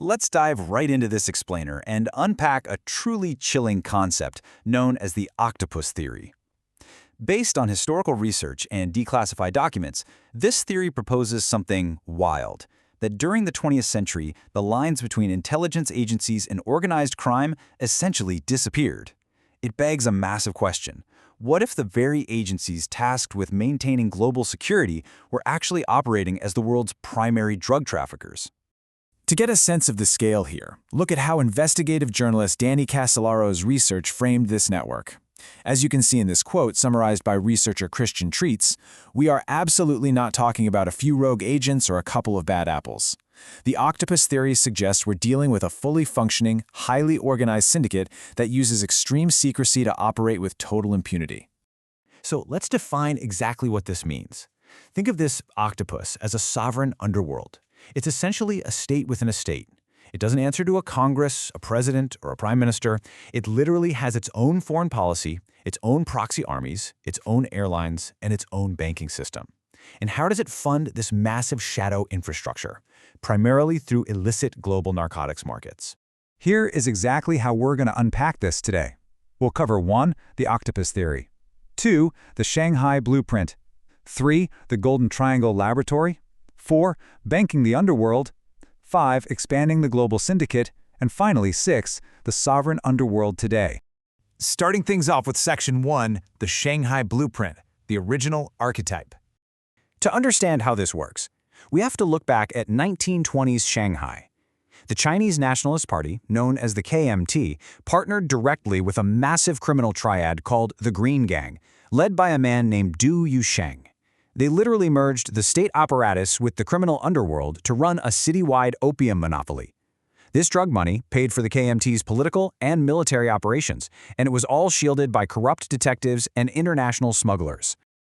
Let's dive right into this explainer and unpack a truly chilling concept known as the octopus theory. Based on historical research and declassified documents, this theory proposes something wild, that during the 20th century, the lines between intelligence agencies and organized crime essentially disappeared. It begs a massive question. What if the very agencies tasked with maintaining global security were actually operating as the world's primary drug traffickers? To get a sense of the scale here, look at how investigative journalist Danny Castellaro's research framed this network. As you can see in this quote summarized by researcher Christian Treats, we are absolutely not talking about a few rogue agents or a couple of bad apples. The octopus theory suggests we're dealing with a fully functioning, highly organized syndicate that uses extreme secrecy to operate with total impunity. So let's define exactly what this means. Think of this octopus as a sovereign underworld. It's essentially a state within a state. It doesn't answer to a Congress, a president, or a prime minister. It literally has its own foreign policy, its own proxy armies, its own airlines, and its own banking system. And how does it fund this massive shadow infrastructure? Primarily through illicit global narcotics markets. Here is exactly how we're going to unpack this today. We'll cover 1. The octopus theory. 2. The Shanghai blueprint. 3. The Golden Triangle laboratory. 4. Banking the underworld. 5. Expanding the global syndicate. And finally, 6. The sovereign underworld today. Starting things off with Section 1, the Shanghai blueprint, the original archetype. To understand how this works, we have to look back at 1920s Shanghai. The Chinese Nationalist Party, known as the KMT, partnered directly with a massive criminal triad called the Green Gang, led by a man named Du Yusheng. They literally merged the state apparatus with the criminal underworld to run a citywide opium monopoly. This drug money paid for the KMT's political and military operations, and it was all shielded by corrupt detectives and international smugglers.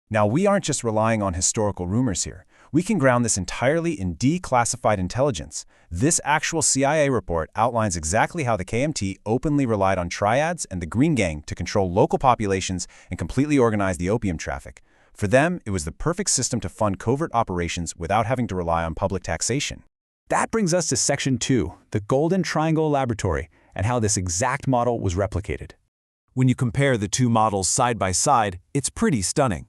Now, we aren't just relying on historical rumors here. We can ground this entirely in declassified intelligence. This actual CIA report outlines exactly how the KMT openly relied on triads and the Green Gang to control local populations and completely organize the opium traffic. For them, it was the perfect system to fund covert operations without having to rely on public taxation. That brings us to Section 2, the Golden Triangle Laboratory, and how this exact model was replicated. When you compare the two models side by side, it's pretty stunning.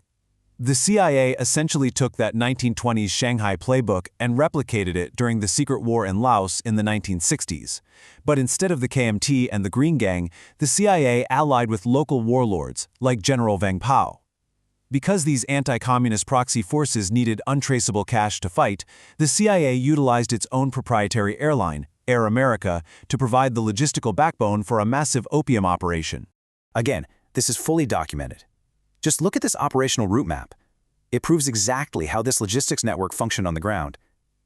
The CIA essentially took that 1920s Shanghai playbook and replicated it during the secret war in Laos in the 1960s. But instead of the KMT and the Green Gang, the CIA allied with local warlords like General Vang Pao. Because these anti-communist proxy forces needed untraceable cash to fight, the CIA utilized its own proprietary airline, Air America, to provide the logistical backbone for a massive opium operation. Again, this is fully documented. Just look at this operational route map. It proves exactly how this logistics network functioned on the ground.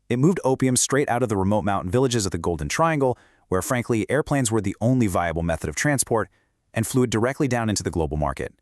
It moved opium straight out of the remote mountain villages of the Golden Triangle, where frankly airplanes were the only viable method of transport, and flew it directly down into the global market.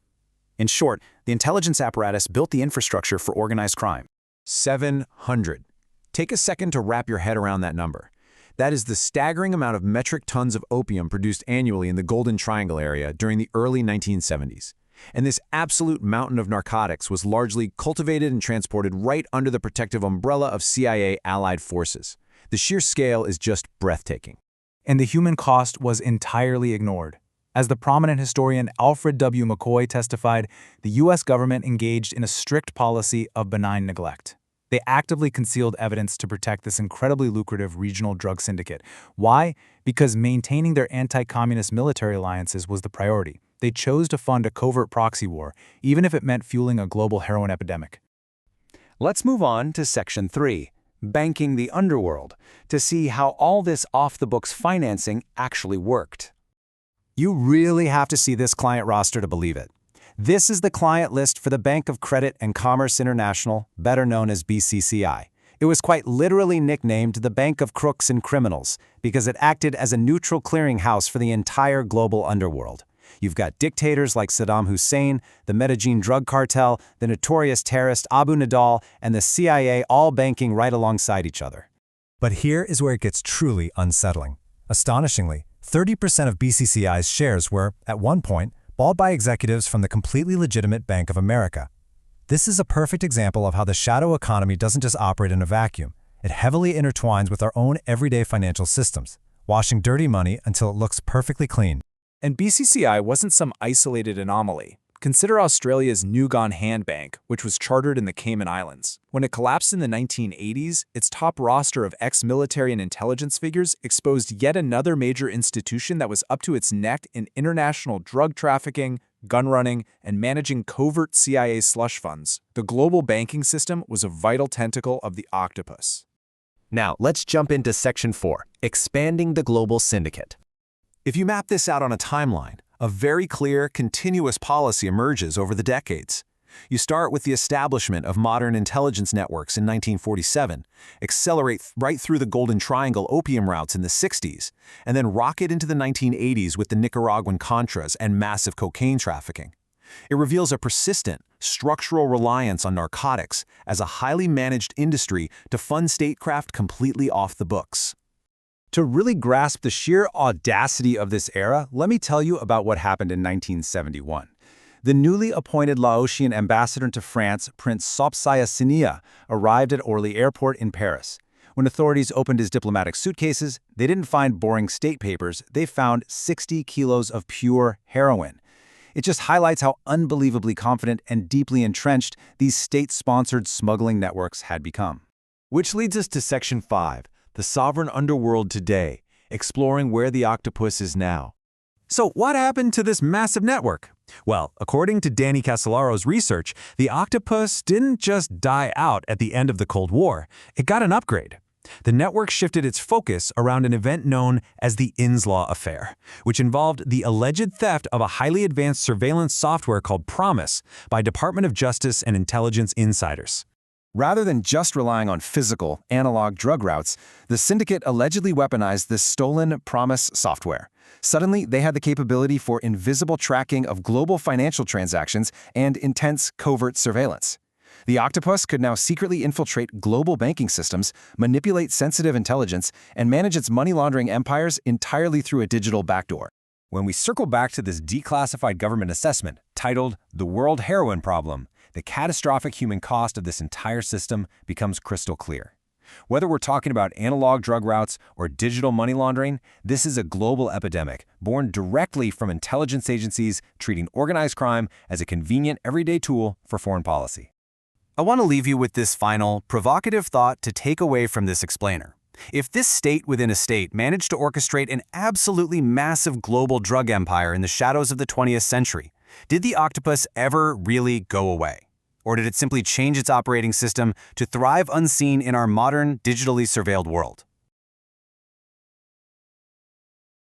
In short, the intelligence apparatus built the infrastructure for organized crime. 700. Take a second to wrap your head around that number. That is the staggering amount of metric tons of opium produced annually in the Golden Triangle area during the early 1970s. And this absolute mountain of narcotics was largely cultivated and transported right under the protective umbrella of CIA allied forces. The sheer scale is just breathtaking. And the human cost was entirely ignored. As the prominent historian Alfred W. McCoy testified, the U.S. government engaged in a strict policy of benign neglect. They actively concealed evidence to protect this incredibly lucrative regional drug syndicate. Why? Because maintaining their anti-communist military alliances was the priority. They chose to fund a covert proxy war, even if it meant fueling a global heroin epidemic. Let's move on to Section 3, Banking the Underworld, to see how all this off-the-books financing actually worked. You really have to see this client roster to believe it. This is the client list for the Bank of Credit and Commerce International, better known as BCCI. It was quite literally nicknamed the Bank of Crooks and Criminals because it acted as a neutral clearinghouse for the entire global underworld. You've got dictators like Saddam Hussein, the Medellin drug cartel, the notorious terrorist Abu Nidal, and the CIA all banking right alongside each other. But here is where it gets truly unsettling. Astonishingly, 30% of BCCI's shares were, at one point, bought by executives from the completely legitimate Bank of America. This is a perfect example of how the shadow economy doesn't just operate in a vacuum. It heavily intertwines with our own everyday financial systems, washing dirty money until it looks perfectly clean. And BCCI wasn't some isolated anomaly. Consider Australia's Nguyen Hand Bank, which was chartered in the Cayman Islands. When it collapsed in the 1980s, its top roster of ex-military and intelligence figures exposed yet another major institution that was up to its neck in international drug trafficking, gun running, and managing covert CIA slush funds. The global banking system was a vital tentacle of the octopus. Now, let's jump into Section 4, expanding the global syndicate. If you map this out on a timeline, a very clear, continuous policy emerges over the decades. You start with the establishment of modern intelligence networks in 1947, accelerate right through the Golden Triangle opium routes in the 60s, and then rocket into the 1980s with the Nicaraguan Contras and massive cocaine trafficking. It reveals a persistent, structural reliance on narcotics as a highly managed industry to fund statecraft completely off the books. To really grasp the sheer audacity of this era, let me tell you about what happened in 1971. The newly appointed Laotian ambassador to France, Prince Sopsaya Sinia, arrived at Orly Airport in Paris. When authorities opened his diplomatic suitcases, they didn't find boring state papers, they found 60 kilos of pure heroin. It just highlights how unbelievably confident and deeply entrenched these state-sponsored smuggling networks had become. Which leads us to Section 5. The sovereign underworld today, exploring where the octopus is now. So what happened to this massive network? Well, according to Danny Casolaro's research, the octopus didn't just die out at the end of the Cold War. It got an upgrade. The network shifted its focus around an event known as the Inslaw Affair, which involved the alleged theft of a highly advanced surveillance software called Promise by Department of Justice and intelligence insiders. Rather than just relying on physical, analog drug routes, the syndicate allegedly weaponized this stolen Promise software. Suddenly, they had the capability for invisible tracking of global financial transactions and intense covert surveillance. The octopus could now secretly infiltrate global banking systems, manipulate sensitive intelligence, and manage its money laundering empires entirely through a digital backdoor. When we circle back to this declassified government assessment, titled The World Heroin Problem, the catastrophic human cost of this entire system becomes crystal clear. Whether we're talking about analog drug routes or digital money laundering, this is a global epidemic born directly from intelligence agencies treating organized crime as a convenient everyday tool for foreign policy. I want to leave you with this final, provocative thought to take away from this explainer. If this state within a state managed to orchestrate an absolutely massive global drug empire in the shadows of the 20th century, did the octopus ever really go away? Or did it simply change its operating system to thrive unseen in our modern, digitally surveilled world?